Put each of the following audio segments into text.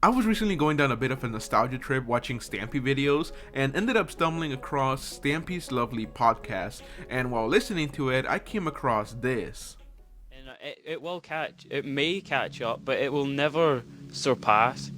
I was recently going down a bit of a nostalgia trip watching Stampy videos and ended up stumbling across Stampy's lovely podcast, and while listening to it, I came across this. And it may catch up, but it will never surpass.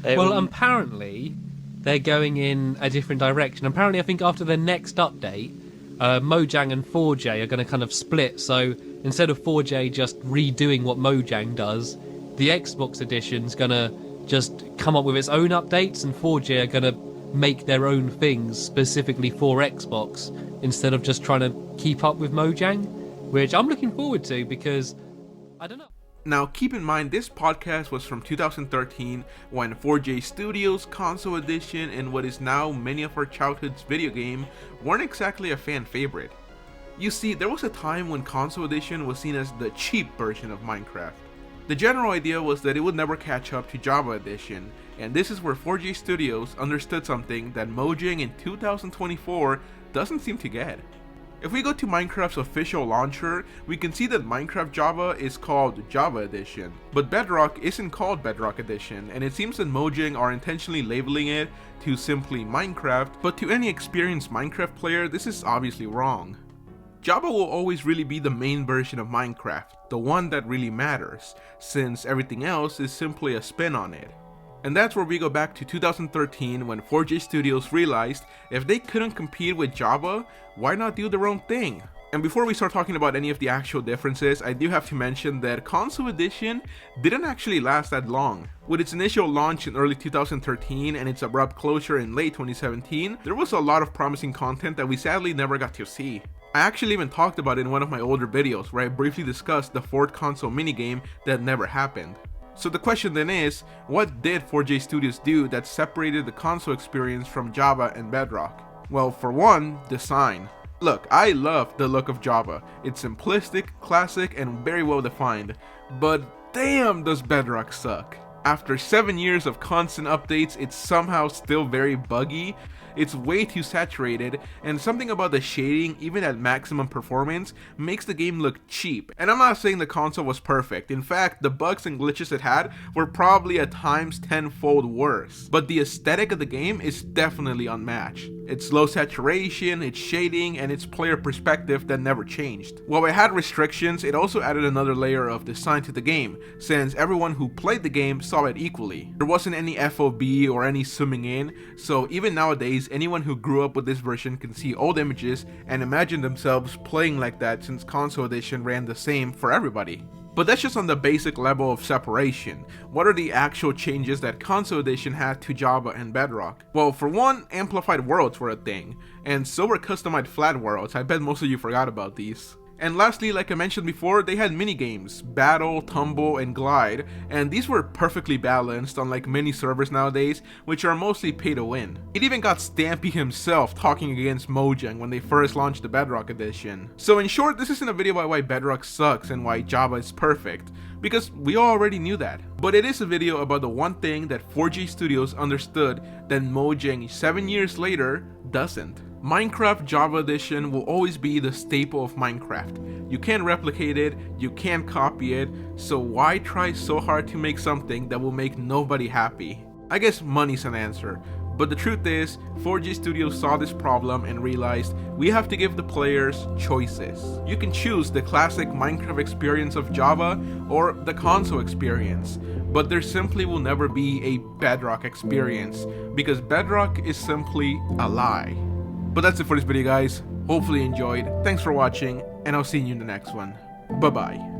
Well, apparently they're going in a different direction. Apparently, I think after their next update, Mojang and 4J are going to kind of split. So instead of 4J just redoing what Mojang does, the Xbox edition's going to just come up with its own updates, and 4J are going to make their own things specifically for Xbox instead of just trying to keep up with Mojang, which I'm looking forward to because, I don't know. Now, keep in mind, this podcast was from 2013 when 4J Studios, Console Edition, and what is now many of our childhood's video game weren't exactly a fan favorite. You see, there was a time when Console Edition was seen as the cheap version of Minecraft. The general idea was that it would never catch up to Java Edition, and this is where 4J Studios understood something that Mojang in 2024 doesn't seem to get. If we go to Minecraft's official launcher, we can see that Minecraft Java is called Java Edition, but Bedrock isn't called Bedrock Edition, and it seems that Mojang are intentionally labeling it to simply Minecraft, but to any experienced Minecraft player, this is obviously wrong. Java will always really be the main version of Minecraft, the one that really matters, since everything else is simply a spin on it. And that's where we go back to 2013 when 4J Studios realized if they couldn't compete with Java, why not do their own thing? And before we start talking about any of the actual differences, I do have to mention that Console Edition didn't actually last that long. With its initial launch in early 2013 and its abrupt closure in late 2017, there was a lot of promising content that we sadly never got to see. I actually even talked about it in one of my older videos where I briefly discussed the fourth console minigame that never happened. So the question then is, what did 4J Studios do that separated the console experience from Java and Bedrock? Well, for one, design. Look, I love the look of Java. It's simplistic, classic, and very well defined. But damn, does Bedrock suck. After 7 years of constant updates, it's somehow still very buggy. It's way too saturated, and something about the shading, even at maximum performance, makes the game look cheap. And I'm not saying the console was perfect. In fact, the bugs and glitches it had were probably at times 10-fold worse. But the aesthetic of the game is definitely unmatched. Its low saturation, its shading, and its player perspective that never changed. While it had restrictions, it also added another layer of design to the game, since everyone who played the game saw it equally. There wasn't any FOB or any zooming in, so even nowadays, anyone who grew up with this version can see old images and imagine themselves playing like that since Console Edition ran the same for everybody. But that's just on the basic level of separation. What are the actual changes that Console Edition had to Java and Bedrock? Well, for one, amplified worlds were a thing, and so were customized flat worlds. I bet most of you forgot about these. And lastly, like I mentioned before, they had minigames, Battle, Tumble, and Glide, and these were perfectly balanced unlike many servers nowadays, which are mostly pay to win. It even got Stampy himself talking against Mojang when they first launched the Bedrock edition. So in short, this isn't a video about why Bedrock sucks and why Java is perfect, because we already knew that. But it is a video about the one thing that 4J Studios understood that Mojang 7 years later doesn't. Minecraft Java Edition will always be the staple of Minecraft. You can't replicate it, you can't copy it, so why try so hard to make something that will make nobody happy? I guess money's an answer, but the truth is, 4J Studios saw this problem and realized we have to give the players choices. You can choose the classic Minecraft experience of Java or the console experience, but there simply will never be a Bedrock experience, because Bedrock is simply a lie. But that's it for this video, guys. Hopefully you enjoyed. Thanks for watching, and I'll see you in the next one. Bye bye.